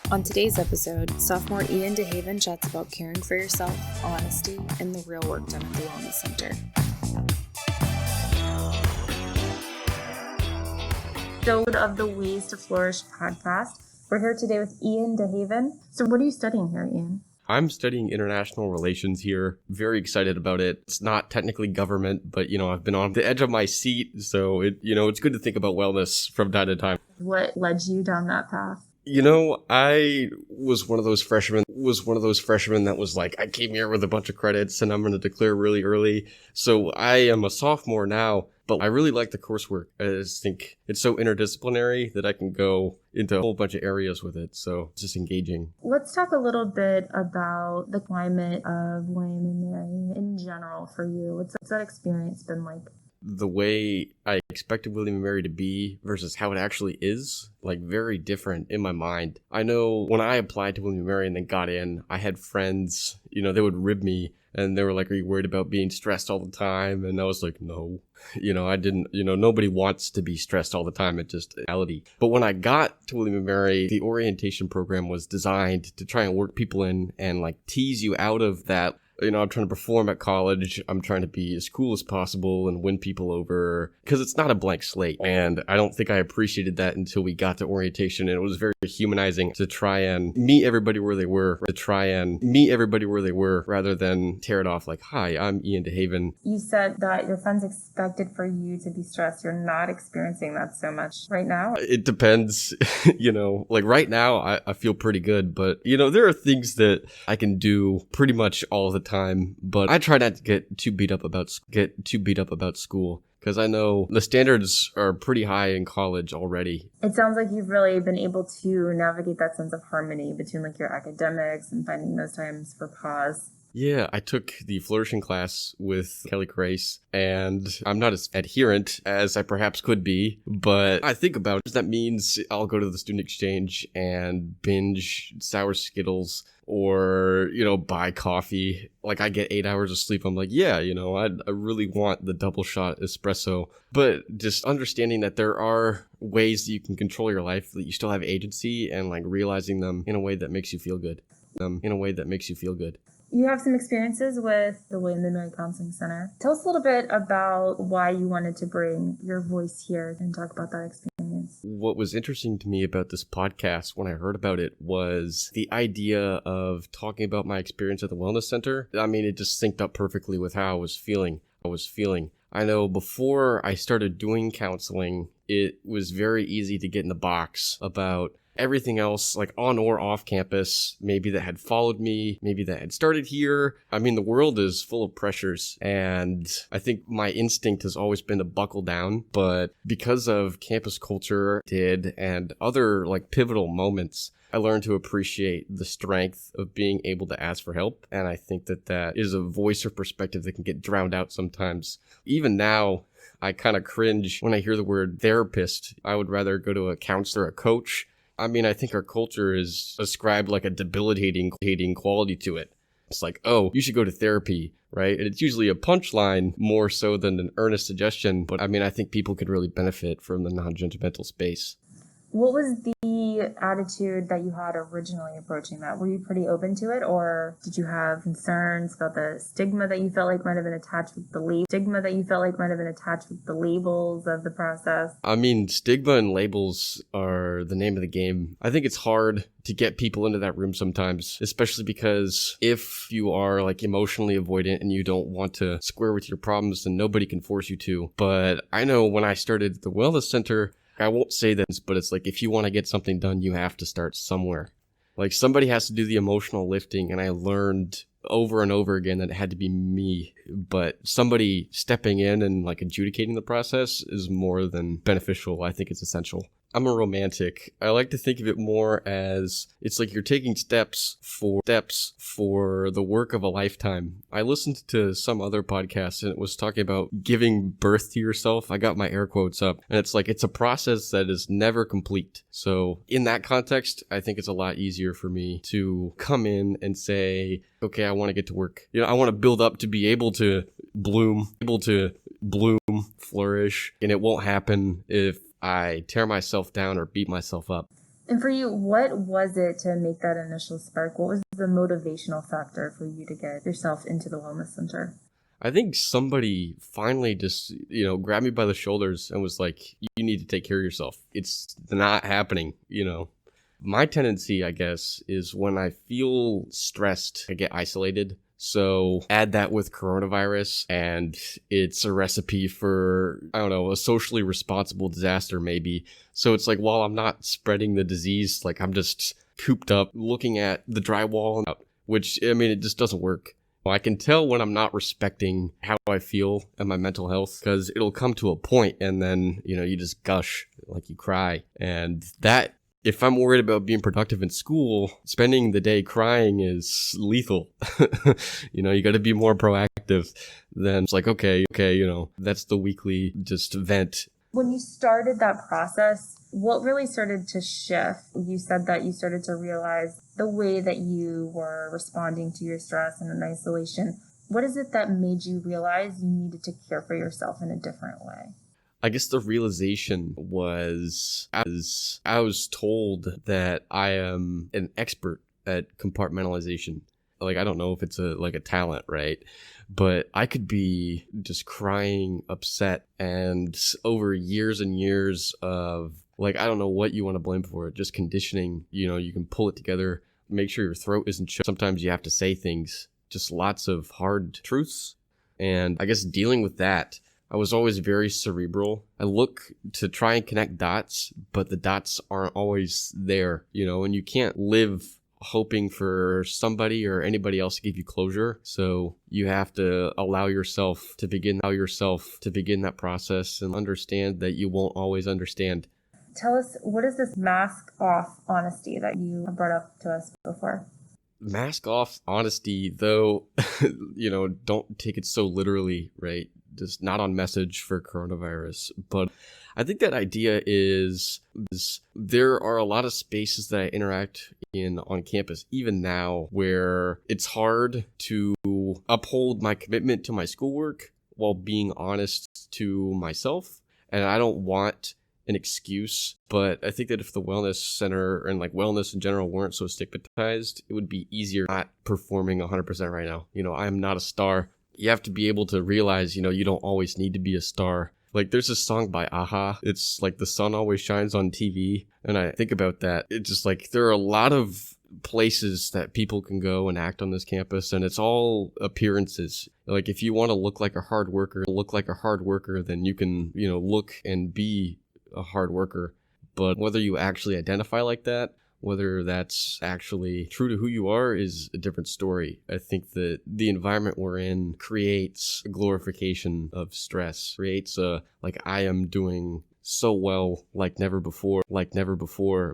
On today's episode, Sophomore Ian DeHaven chats about caring for yourself, honesty, and the real work done at the Wellness Center. Of the Ways to Flourish podcast. We're here today with Ian DeHaven. So what are you studying here, Ian? I'm studying international relations here. Very excited about it. It's not technically government, but I've been on the edge of my seat, so it's good to think about wellness from time to time. What led you down that path? I was one of those freshmen that was like, I came here with a bunch of credits and I'm going to declare really early. So I am a sophomore now, but I really like the coursework. I just think it's so interdisciplinary that I can go into a whole bunch of areas with it. So it's just engaging. Let's talk a little bit about the climate of William and Mary in general for you. What's that experience been like? The way I expected William and Mary to be versus how it actually is, very different in my mind. I know when I applied to William and Mary and then got in, I had friends, they would rib me and they were like, are you worried about being stressed all the time? And I was like, no, I didn't, nobody wants to be stressed all the time. It's just reality. But when I got to William and Mary, the orientation program was designed to try and work people in and tease you out of that. I'm trying to perform at college. I'm trying to be as cool as possible and win people over because it's not a blank slate. And I don't think I appreciated that until we got to orientation. And it was very humanizing to try and meet everybody where they were, rather than tear it off like, hi, I'm Ian DeHaven. You said that your friends expected for you to be stressed. You're not experiencing that so much right now. It depends, right now I feel pretty good, but there are things that I can do pretty much all the time, but I try not to get too beat up about school because I know the standards are pretty high in college already. It sounds like you've really been able to navigate that sense of harmony between your academics and finding those times for pause. Yeah, I took the flourishing class with Kelly Grace, and I'm not as adherent as I perhaps could be, but I think about it. That means I'll go to the student exchange and binge sour Skittles or, buy coffee. I get 8 hours of sleep. I'm like, yeah, I really want the double shot espresso. But just understanding that there are ways that you can control your life, that you still have agency, and realizing them in a way that makes you feel good. You have some experiences with the William and Mary Counseling Center. Tell us a little bit about why you wanted to bring your voice here and talk about that experience. What was interesting to me about this podcast when I heard about it was the idea of talking about my experience at the Wellness Center. It just synced up perfectly with how I was feeling. I know before I started doing counseling, it was very easy to get in the box about everything else, on or off campus, maybe that had followed me, maybe that had started here. The world is full of pressures, and I think my instinct has always been to buckle down. But because of campus culture and other pivotal moments, I learned to appreciate the strength of being able to ask for help. And I think that is a voice or perspective that can get drowned out sometimes. Even now, I kind of cringe when I hear the word therapist. I would rather go to a counselor, a coach. I think our culture is ascribed a debilitating quality to it. It's oh, you should go to therapy, right? And it's usually a punchline more so than an earnest suggestion. But I think people could really benefit from the non-judgmental space. What was the attitude that you had originally approaching that? Were you pretty open to it, or did you have concerns about the stigma that you felt might have been attached with the labels of the process? Stigma and labels are the name of the game. I think it's hard to get people into that room sometimes, especially because if you are emotionally avoidant and you don't want to square with your problems, then nobody can force you to. But I know when I started the Wellness Center, I won't say this, but it's if you want to get something done, you have to start somewhere. Somebody has to do the emotional lifting, and I learned over and over again that it had to be me. But somebody stepping in and adjudicating the process is more than beneficial. I think it's essential. I'm a romantic. I like to think of it more as it's you're taking steps for the work of a lifetime. I listened to some other podcast and it was talking about giving birth to yourself. I got my air quotes up, and it's it's a process that is never complete. So in that context, I think it's a lot easier for me to come in and say, okay, I want to get to work. I want to build up to be able to bloom, flourish, and it won't happen if I tear myself down or beat myself up. And for you, what was it to make that initial spark? What was the motivational factor for you to get yourself into the wellness center? I think somebody finally just, grabbed me by the shoulders and was like, you need to take care of yourself. It's not happening. My tendency, I guess, is when I feel stressed, I get isolated. So add that with coronavirus and it's a recipe for, I don't know, a socially responsible disaster maybe. So it's like, while I'm not spreading the disease, like I'm just cooped up looking at the drywall, which, I mean, it just doesn't work. I can tell when I'm not respecting how I feel and my mental health, because it'll come to a point and then, you just gush, like you cry. And that, if I'm worried about being productive in school, spending the day crying is lethal. You got to be more proactive than it's like, okay, that's the weekly just vent. When you started that process, what really started to shift? You said that you started to realize the way that you were responding to your stress and in isolation. What is it that made you realize you needed to care for yourself in a different way? I guess the realization was, as I was told that I am an expert at compartmentalization. Like, I don't know if it's a talent, right? But I could be just crying, upset, and over years and years of, like, I don't know what you want to blame for it, just conditioning. You can pull it together, make sure your throat isn't choked. Sometimes you have to say things, just lots of hard truths. And I guess dealing with that, I was always very cerebral. I look to try and connect dots, but the dots aren't always there, and you can't live hoping for somebody or anybody else to give you closure. So you have to allow yourself to begin that process and understand that you won't always understand. Tell us, what is this mask off honesty that you brought up to us before? Mask off honesty, though, don't take it so literally, right? Just not on message for coronavirus. But I think that idea is there are a lot of spaces that I interact in on campus, even now, where it's hard to uphold my commitment to my schoolwork while being honest to myself. And I don't want an excuse, but I think that if the wellness center and like wellness in general weren't so stigmatized, it would be easier not performing 100% right now. I am not a star. You have to be able to realize, you don't always need to be a star. Like, there's a song by Aha. It's like the sun always shines on TV. And I think about that. It's just like there are a lot of places that people can go and act on this campus, and it's all appearances. Like, if you want to look like a hard worker, then you can, look and be a hard worker. But whether you actually identify like that, whether that's actually true to who you are, is a different story. I think that the environment we're in creates a glorification of stress, creates a, like, I am doing so well like never before,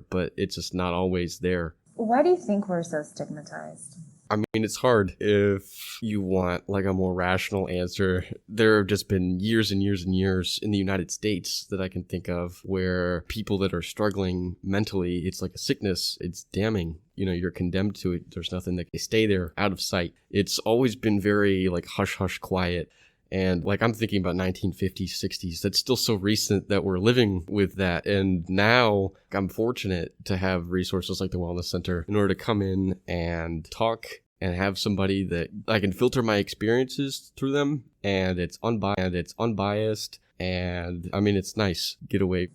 but it's just not always there. Why do you think we're so stigmatized? I mean, it's hard. If you want like a more rational answer, there have just been years and years and years in the United States that I can think of where people that are struggling mentally, it's like a sickness. It's damning. You're condemned to it. There's nothing that can stay there out of sight. It's always been very like hush hush quiet. And like, I'm thinking about 1950s, 60s. That's still so recent that we're living with that. And now I'm fortunate to have resources like the Wellness Center in order to come in and talk and have somebody that I can filter my experiences through them. And it's unbiased. And I mean, it's nice. Get away.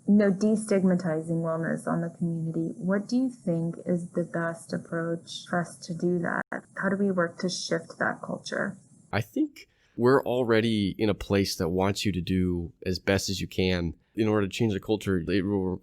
Destigmatizing wellness on the community. What do you think is the best approach for us to do that? How do we work to shift that culture? I think we're already in a place that wants you to do as best as you can. In order to change the culture, it will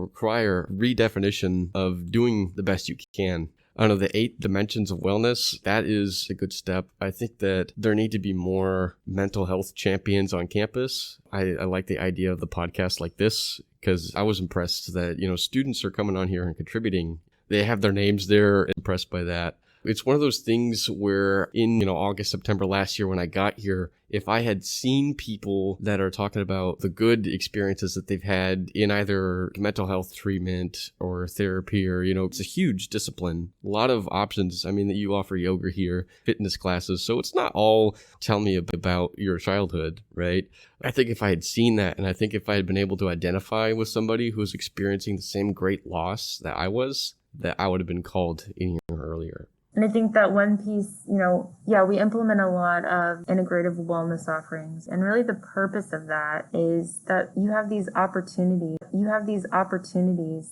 require redefinition of doing the best you can. I don't know, the 8 dimensions of wellness, that is a good step. I think that there need to be more mental health champions on campus. I like the idea of the podcast like this, because I was impressed that, students are coming on here and contributing. They have their names there, impressed by that. It's one of those things where in, August, September last year when I got here, if I had seen people that are talking about the good experiences that they've had in either mental health treatment or therapy or, it's a huge discipline. A lot of options. I mean, that you offer yoga here, fitness classes. So it's not all tell me about your childhood, right? I think if I had seen that, and I think if I had been able to identify with somebody who was experiencing the same great loss that I was, that I would have been called in here earlier. And I think that one piece, we implement a lot of integrative wellness offerings. And really the purpose of that is that you have these opportunities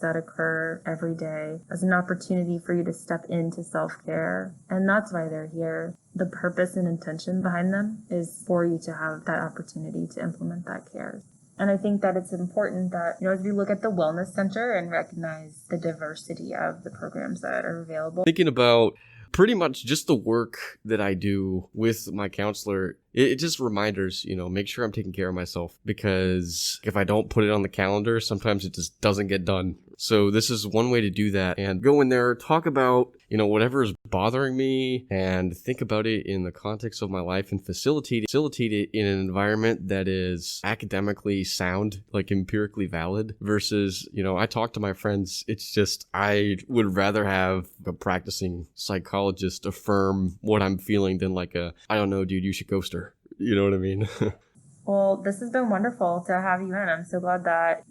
that occur every day as an opportunity for you to step into self-care. And that's why they're here. The purpose and intention behind them is for you to have that opportunity to implement that care. And I think that it's important that, as we look at the Wellness Center and recognize the diversity of the programs that are available. Thinking about pretty much just the work that I do with my counselor, it just reminders, make sure I'm taking care of myself, because if I don't put it on the calendar, sometimes it just doesn't get done. So this is one way to do that, and go in there, talk about, whatever is bothering me, and think about it in the context of my life and facilitate it in an environment that is academically sound, like empirically valid, versus, I talk to my friends. It's just, I would rather have a practicing psychologist affirm what I'm feeling than like I don't know, dude, you should ghost her. You know what I mean? Well, this has been wonderful to have you in. I'm so glad that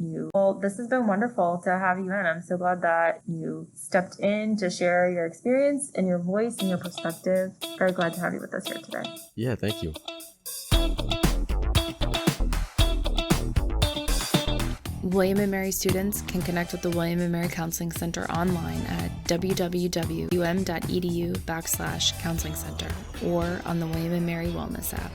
you stepped in to share your experience and your voice and your perspective. Very glad to have you with us here today. Yeah, thank you. William & Mary students can connect with the William & Mary Counseling Center online at www.um.edu/counseling center or on the William & Mary Wellness app.